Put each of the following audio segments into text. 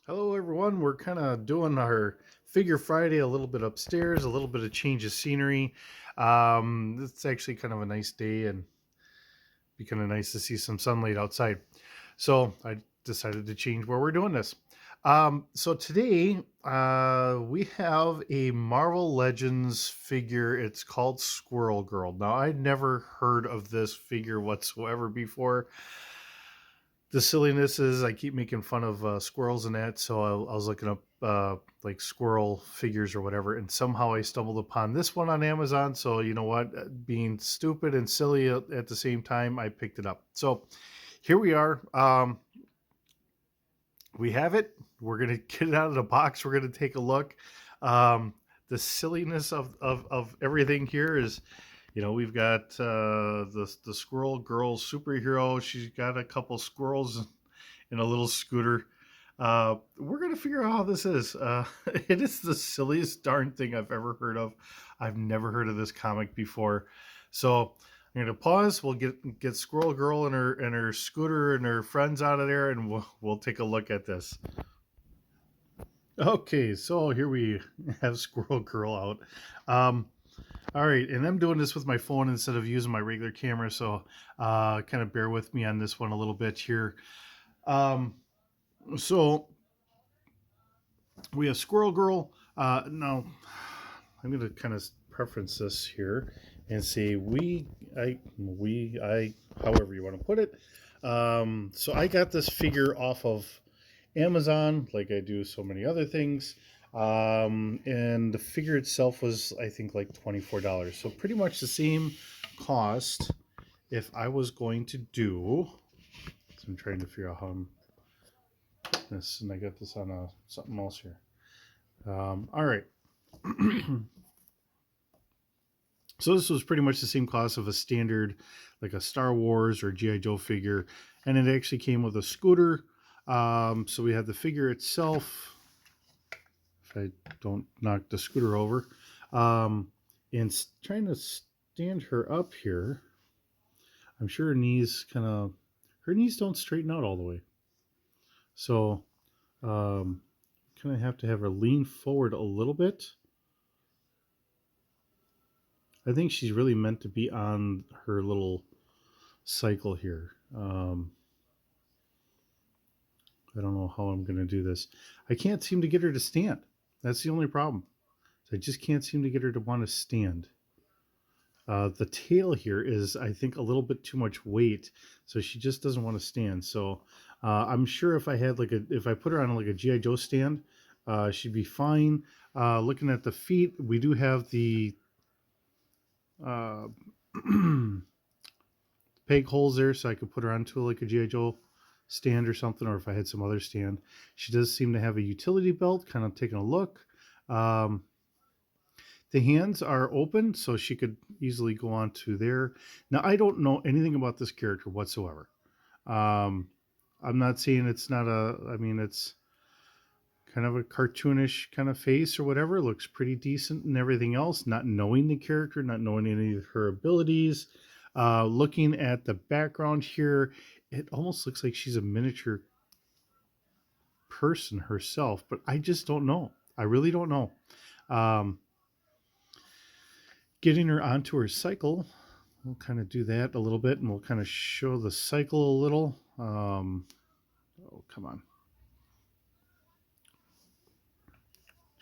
Hello, everyone. We're kind of doing our Figure Friday a little bit upstairs, a little bit of change of scenery. It's actually kind of a nice day and be kind of nice to see some sunlight outside. So I decided to change where we're doing this. So today we have a Marvel Legends figure. It's called Squirrel Girl. Now, I'd never heard of this figure whatsoever before. The silliness is I keep making fun of squirrels and that, so I was looking up like squirrel figures or whatever, and somehow I stumbled upon this one on Amazon. So you know what, being stupid and silly at the same time, I picked it up. So here we are. We have it. We're gonna get it out of the box. We're gonna take a look. The silliness of everything here is, we've got the Squirrel Girl superhero. She's got a couple squirrels in a little scooter. We're gonna figure out how this is. It is the silliest darn thing I've ever heard of. I've never heard of this comic before. So I'm gonna pause. We'll get Squirrel Girl and her scooter and her friends out of there, and we'll take a look at this. Okay, so here we have Squirrel Girl out. Um, all right, and I'm doing this with my phone instead of using my regular camera, so kind of bear with me on this one a little bit here. Um, so we have Squirrel Girl. Now, I'm going to kind of preference this here and say I, however you want to put it. So I got this figure off of Amazon, like I do so many other things. And the figure itself was, I think, like $24. So pretty much the same cost if I was going to do. So I'm trying to figure out how I'm this, and I got this on something else here. All right. So this was pretty much the same cost of a standard, like a Star Wars or GI Joe figure, and it actually came with a scooter. So we have the figure itself. If I don't knock the scooter over, and trying to stand her up here, I'm sure her knees don't straighten out all the way. So kind of have to have her lean forward a little bit. I think she's really meant to be on her little cycle here. I don't know how I'm going to do this. I can't seem to get her to stand. That's the only problem. I just can't seem to get her to want to stand. The tail here is, I think, a little bit too much weight, so she just doesn't want to stand. So I'm sure if I put her on like a GI Joe stand, she'd be fine. Looking at the feet, we do have the uh, peg holes there, so I could put her onto like a GI Joe stand or something, or if I had some other stand. She does seem to have a utility belt. Kind of taking a look. Um, the hands are open, so she could easily go onto there. Now, I don't know anything about this character whatsoever. Um, I'm not saying it's not a. I mean, it's kind of a cartoonish kind of face or whatever. It looks pretty decent and everything else. Not knowing the character, not knowing any of her abilities. Looking at the background here, it almost looks like she's a miniature person herself, but I just don't know. I really don't know. Um, Getting her onto her cycle, we'll kind of do that a little bit, and we'll kind of show the cycle a little. Oh, come on.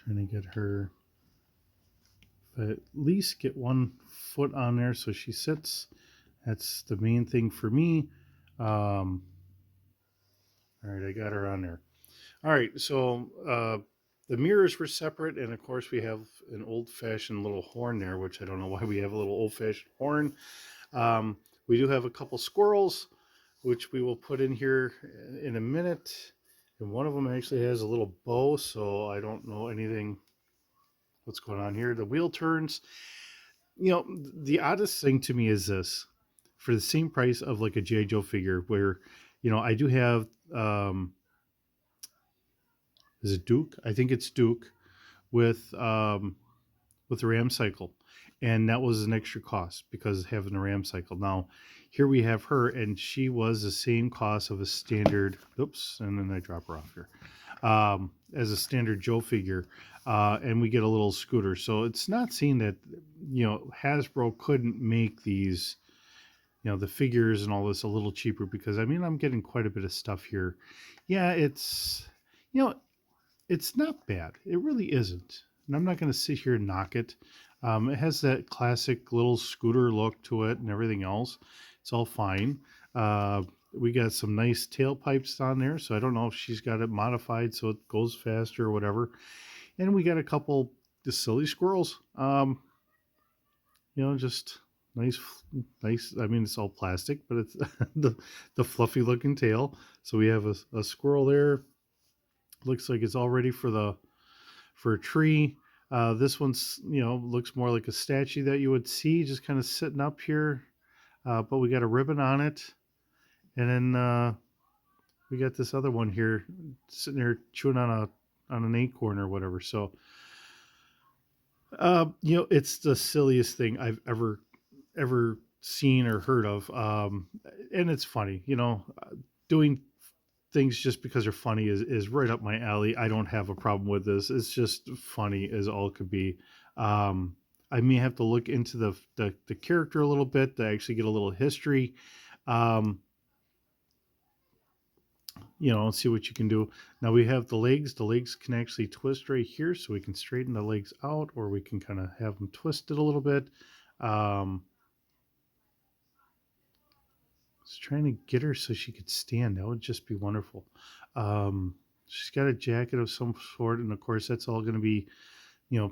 Trying to get her, at least get one foot on there so she sits. That's the main thing for me. All right, I got her on there. All right, so the mirrors were separate, and of course we have an old-fashioned little horn there, which I don't know why we have a little old-fashioned horn. We do have a couple squirrels, which we will put in here in a minute. And one of them actually has a little bow, so I don't know anything what's going on here. The wheel turns. The oddest thing to me is this: for the same price of like a G.I. Joe figure, where, I do have, is it Duke? I think it's Duke with the Ram cycle. and that was an extra cost because having a ram cycle. Now, here we have her, and she was the same cost of a standard. Oops, and then I drop her off here. As a standard Joe figure, and we get a little scooter. So it's not saying that Hasbro couldn't make these the figures and all this a little cheaper, because I mean I'm getting quite a bit of stuff here. Yeah, it's you know it's not bad. It really isn't. And I'm not going to sit here and knock it. It has that classic little scooter look to it and everything else. It's all fine. We got some nice tailpipes on there, so I don't know if she's got it modified so it goes faster or whatever. And we got a couple the silly squirrels. Just nice, nice. I mean, it's all plastic, but it's the fluffy looking tail. So we have a squirrel there. Looks like it's all ready for a tree. This one's looks more like a statue that you would see just kind of sitting up here, but we got a ribbon on it, and then we got this other one here sitting there chewing on an acorn or whatever. So it's the silliest thing I've ever seen or heard of, and it's funny. Doing things just because they're funny is right up my alley. I don't have a problem with this. It's just funny as all could be. I may have to look into the character a little bit to actually get a little history. See what you can do. Now we have the legs. The legs can actually twist right here, so we can straighten the legs out, or we can kind of have them twisted a little bit. Just trying to get her so she could stand. That would just be wonderful. She's got a jacket of some sort, and of course that's all going to be,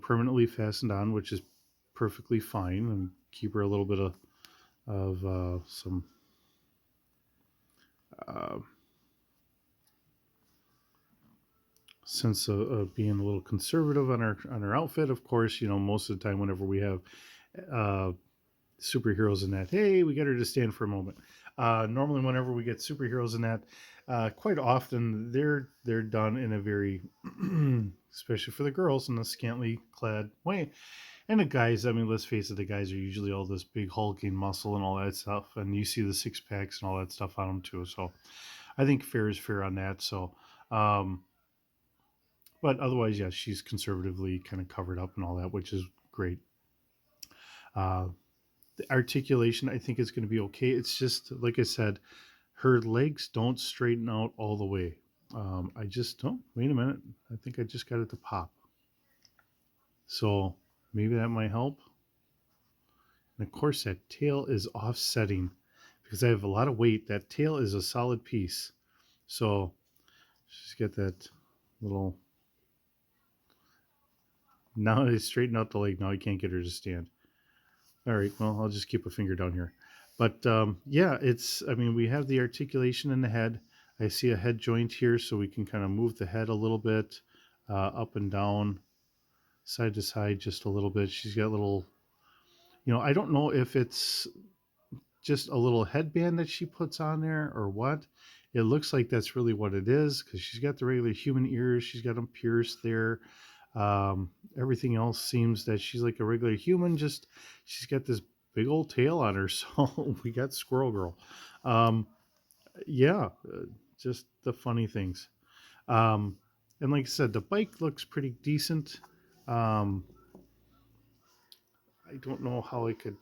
permanently fastened on, which is perfectly fine, and keep her a little bit of some sense of being a little conservative on our outfit. Of course, most of the time whenever we have superheroes in that, hey, we get her to stand for a moment. Normally whenever we get superheroes in that, quite often they're done in a very especially for the girls, in a scantily clad way. And the guys, I mean, let's face it, the guys are usually all this big hulking muscle and all that stuff, and you see the six packs and all that stuff on them too. So I think fair is fair on that. So but otherwise, yes, she's conservatively kind of covered up and all that, which is great. The articulation, I think, is going to be okay. It's just, like I said, her legs don't straighten out all the way. I just don't. Wait a minute. I think I just got it to pop. So maybe that might help. And of course, that tail is offsetting because I have a lot of weight. That tail is a solid piece. So she's got that little. Now I straighten out the leg. Now I can't get her to stand. All right. Well, I'll just keep a finger down here. But yeah, I mean, we have the articulation in the head. I see a head joint here, so we can kind of move the head a little bit up and down, side to side, just a little bit. She's got little, I don't know if it's just a little headband that she puts on there or what. It looks like that's really what it is, because she's got the regular human ears. She's got them pierced there. Everything else seems that she's like a regular human, just she's got this big old tail on her. So we got Squirrel Girl. Yeah, just the funny things. And like I said, the bike looks pretty decent. I don't know how I could,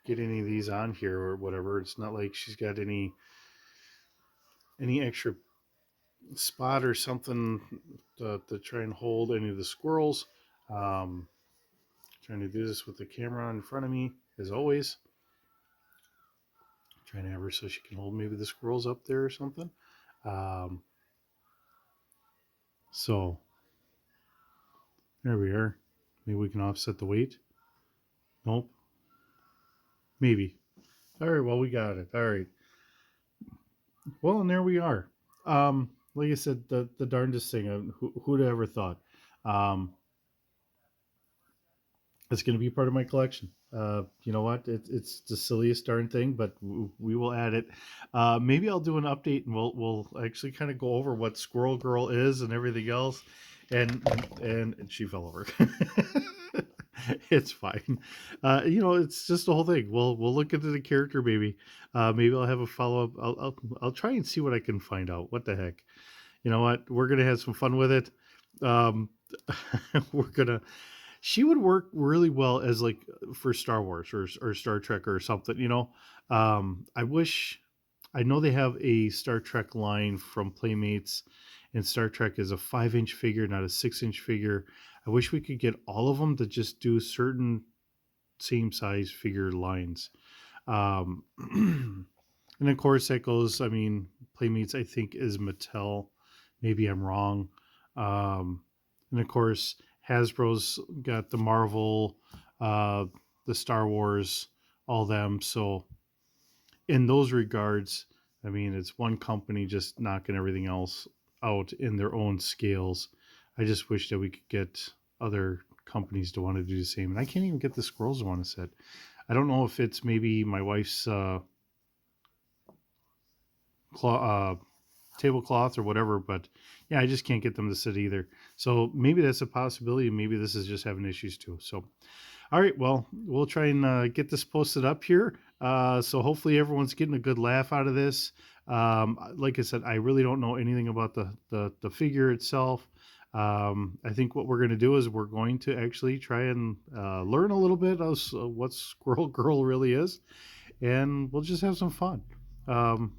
get any of these on here or whatever. It's not like she's got any extra spot or something to try and hold any of the squirrels. Trying to do this with the camera in front of me, as always. Trying to have her so she can hold maybe the squirrels up there or something. So there we are. Maybe we can offset the weight. Nope. Maybe. All right. Well, we got it. All right. Well, and there we are. Like I said, the darndest thing. Who'd ever thought? It's going to be part of my collection. You know what? It's the silliest darn thing, but we will add it. Maybe I'll do an update, and we'll actually kind of go over what Squirrel Girl is and everything else. And she fell over. It's fine. It's just the whole thing. We'll look into the character, maybe. Maybe I'll have a follow up. I'll try and see what I can find out. What the heck? You know what? We're gonna have some fun with it. Um, we're gonna. She would work really well as like for Star Wars or Star Trek or something. I wish. I know they have a Star Trek line from Playmates, and Star Trek is a 5-inch figure, not a 6-inch figure. I wish we could get all of them to just do certain same size figure lines. Um, and of course, that goes, I mean, Playmates, I think, is Mattel. Maybe I'm wrong. Um, and of course, Hasbro's got the Marvel, uh, the Star Wars, all them. So, in those regards, I mean, it's one company just knocking everything else out in their own scales. I just wish that we could get other companies to want to do the same. And I can't even get the Squirrels one set. I don't know if it's maybe my wife's claw, tablecloth or whatever, but yeah, I just can't get them to sit either. So maybe that's a possibility. Maybe this is just having issues too. So, all right, well, we'll try and get this posted up here. So hopefully everyone's getting a good laugh out of this. Like I said, I really don't know anything about the figure itself. I think what we're going to do is we're going to actually try and learn a little bit of what Squirrel Girl really is, and we'll just have some fun. Um,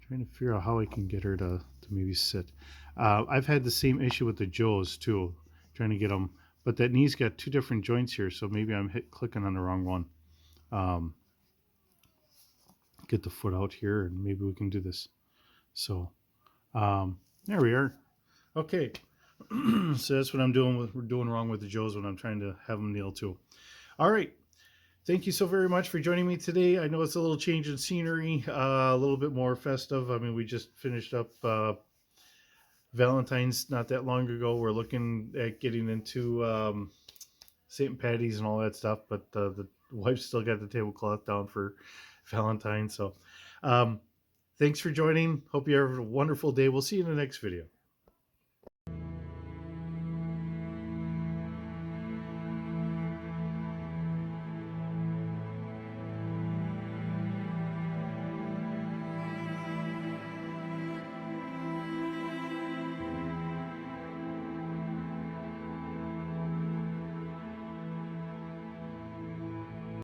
Trying to figure out how I can get her to maybe sit. I've had the same issue with the Joes too, trying to get them, but that knee's got two different joints here, so maybe I'm clicking on the wrong one. Um, get the foot out here, and maybe we can do this. So there we are. Okay, so that's what I'm doing. We're doing wrong with the Joes when I'm trying to have them kneel too. All right. Thank you so very much for joining me today. I know it's a little change in scenery, a little bit more festive. I mean, we just finished up Valentine's not that long ago. We're looking at getting into St. Patty's and all that stuff, but the wife still got the tablecloth down for Valentine's. So, um, thanks for joining. Hope you have a wonderful day. We'll see you in the next video.